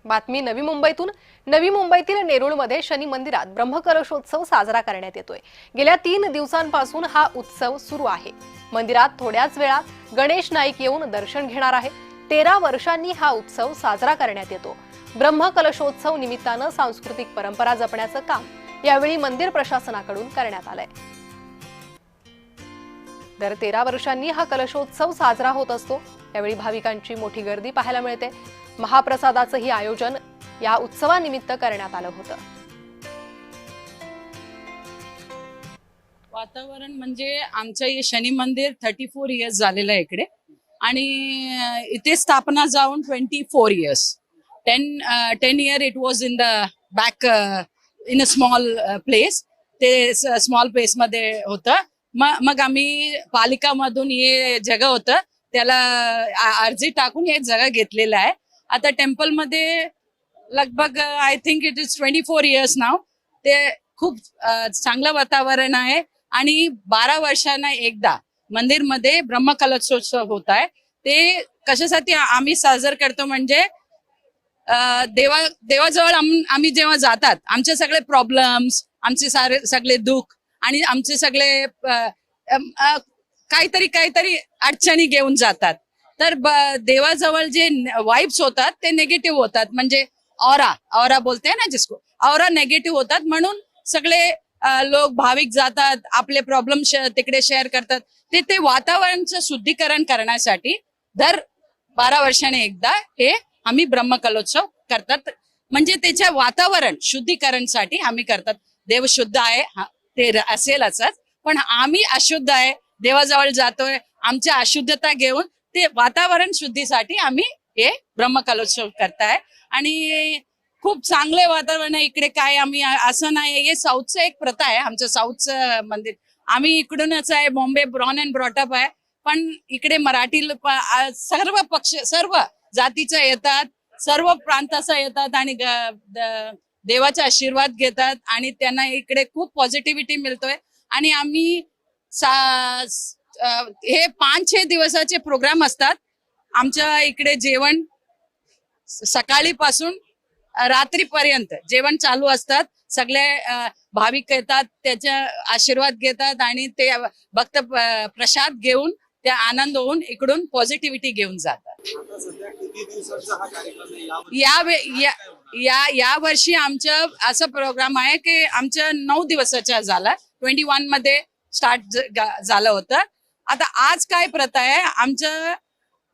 बातमी नवी मुंबईतून. नवी मुंबईतील नेरूळमध्ये शनी मंदिरात ब्रह्मकलशोत्सव साजरा करण्यात येतोय. गेल्या 3 दिवसांपासून हा उत्सव सुरू आहे. मंदिरात थोड्याच वेळात गणेश नाईक येऊन दर्शन घेणार आहे. 13 वर्षांनी हा उत्सव साजरा करण्यात येतो. ब्रह्मकलशोत्सव निमित्तानं सांस्कृतिक परंपरा जपण्याचं काम यावेळी मंदिर प्रशासनाकडून करण्यात आलंय. दर 13 वर्षांनी हा कलशोत्सव साजरा होत असतो. यावेळी भाविकांची मोठी गर्दी पाहायला मिळते. महाप्रसादाचंही आयोजन या उत्सवानिमित्त करण्यात आलं होतं. वातावरण म्हणजे आमचं हे शनी मंदिर 34 इयर्स झालेलं आहे इकडे, आणि इथे स्थापना जाऊन 24 years. 10 year it was in the back in a small place. ते स्मॉल प्लेस मध्ये होतं. मग आम्ही पालिकामधून हे जगह होतं त्याला अर्जी टाकून हे जगह घेतलेलं आहे. आता टेम्पल मध्ये लगभग I think it is 24 years now. ते खूप चांगलं वातावरण आहे आणि 12 वर्षांना एकदा मंदिर मध्ये ब्रह्मकलशोत्सव होत आहे. ते कशासाठी आम्ही साजरा करतो म्हणजे देवाजवळ आम्ही जेव्हा जातात आमचे सगळे प्रॉब्लेम्स, आमचे सगळे दुःख आणि आमचे सगळे काहीतरी अडचणी घेऊन जातात. तर देवाजवळ जे वाइब्स होतात ते निगेटिव्ह होतात. म्हणजे ऑरा बोलते ना जिसको, ऑरा निगेटिव्ह होतात. म्हणून सगळे लोक भाविक जातात, आपले प्रॉब्लेम तिकडे शेअर करतात. ते वातावरणाचं शुद्धीकरण करण्यासाठी दर 12 वर्षाने एकदा हे आम्ही ब्रह्मकलशोत्सव करतात. म्हणजे त्याच्या वातावरण शुद्धीकरणसाठी आम्ही करतात. देव शुद्ध आहे ते असेल असंच, पण आम्ही अशुद्ध आहे, देवाजवळ जातोय, आमच्या अशुद्धता घेऊन ते वातावरण शुद्धीसाठी आम्ही हे ब्रह्मकलशोत्सव करताय. आणि खूप चांगले वातावरण आहे इकडे. काय आम्ही असं नाही, हे साऊथचं एक प्रथा आहे. आमचं साऊथचं मंदिर, आम्ही इकडूनच आहे, बॉम्बे ब्रॉन अँड ब्रॉटअप आहे. पण इकडे मराठी सर्व पक्ष, सर्व जातीचं येतात, सर्व प्रांताचं येतात आणि देवाचा आशीर्वाद घेतात आणि त्यांना इकडे खूप पॉझिटिव्हिटी मिळतोय. आणि आम्ही हे 5-6 दिवसाचे प्रोग्राम असतात. आमच्या इकडे जेवण सकाळीपासून रात्रीपर्यंत जेवण चालू असतात. सगळे भाविक येतात, त्याचा आशीर्वाद घेतात आणि ते भक्त प्रसाद घेऊन त्या आनंद होऊन इकडून पॉझिटिव्हिटी घेऊन जातात. या वर्षी आमचं असं प्रोग्राम आहे की आमचं 9 दिवसाचा झाला. 21 मध्ये स्टार्ट झालं होतं. आता आज काय प्रथा आहे, आमच्या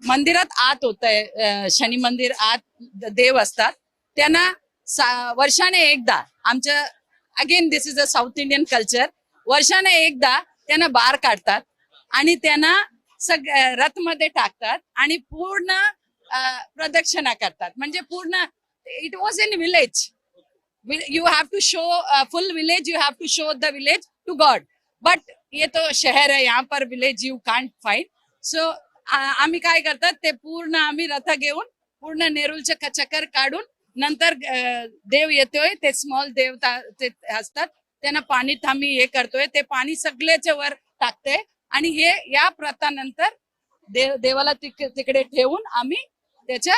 मंदिरात आत होत आहे, शनी मंदिर आत देव असतात. त्यांना वर्षाने एकदा आमचं, again this is a south Indian culture, वर्षाने एकदा त्यांना बाहेर काढतात आणि त्यांना रथ मध्ये टाकतात आणि पूर्ण प्रदक्षिणा करतात. म्हणजे पूर्ण, it was in village, you have to show full village, you have to show the village to God. But ये तो शहर है, यहाँ पर village you can't find. So आम्ही काय करतात, ते पूर्ण आम्ही रथ घेऊन पूर्ण नेरूळचे चक्कर काढून नंतर देव येतोय, ते स्मॉल देवता ते असतात, त्यांना पाणी आम्ही हे करतोय. ते पाणी सगळ्याच्या वर टाकते आणि हे या प्रथानंतर देवाला तिकडे ठेवून आम्ही त्याच्या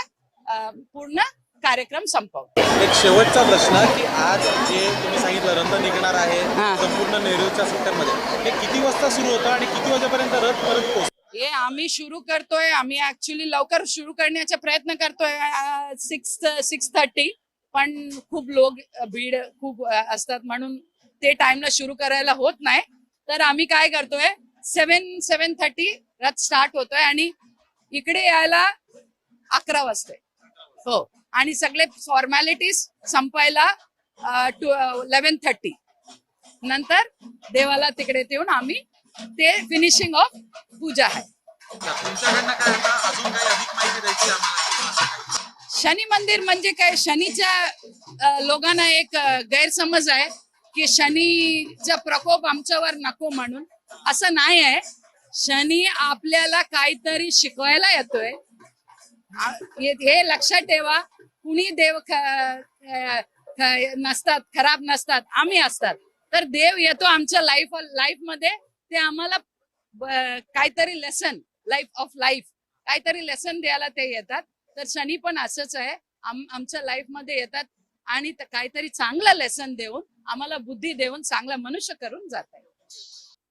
पूर्ण कार्यक्रम संपवतो. एक शेवटचा प्रश्न की आज जे तुम्ही सांगितलं रथ निघणार आहे संपूर्ण नेरूळच्या सेक्टरमध्ये, हे किती वाजता सुरू होतं आणि किती वाजेपर्यंत रथ परत पोहोचतो? हे आम्ही सुरू करतोय, आम्ही ऍक्च्युली लवकर सुरू करण्याचा प्रयत्न करतोय 6:30, पण खूप लोक भीड खूप असतात म्हणून ते टाइमला सुरू करायला होत नाही. तर आम्ही काय करतोय, 7:30 रथ स्टार्ट होतोय आणि इकडे यायला 11 वाजता. हो, आणि सगळे फॉर्मॅलिटीज संपायला 11:30 नंतर देवाला तिकडे ठेवून आम्ही ते फिनिशिंग ऑफ पूजा आहे. शनी मंदिर म्हणजे काय, शनीच्या लोकांना एक गैरसमज आहे की शनीचा प्रकोप आमच्यावर नको म्हणून. असं नाही आहे. शनी आपल्याला काहीतरी शिकवायला येतोय, हे लक्षात ठेवा. कुणी देव नसतात, खराब नसतात, आम्ही असतात. तर देव येतो आमच्या लाईफ मध्ये, ते आम्हाला काहीतरी लेसन, लाईफ ऑफ लाईफ काहीतरी लेसन द्यायला ते येतात. तर शनी पण असंच आहे, आमच्या लाईफ मध्ये येतात आणि काहीतरी चांगलं लेसन देऊन आम्हाला बुद्धी देऊन चांगला मनुष्य करून जात आहे.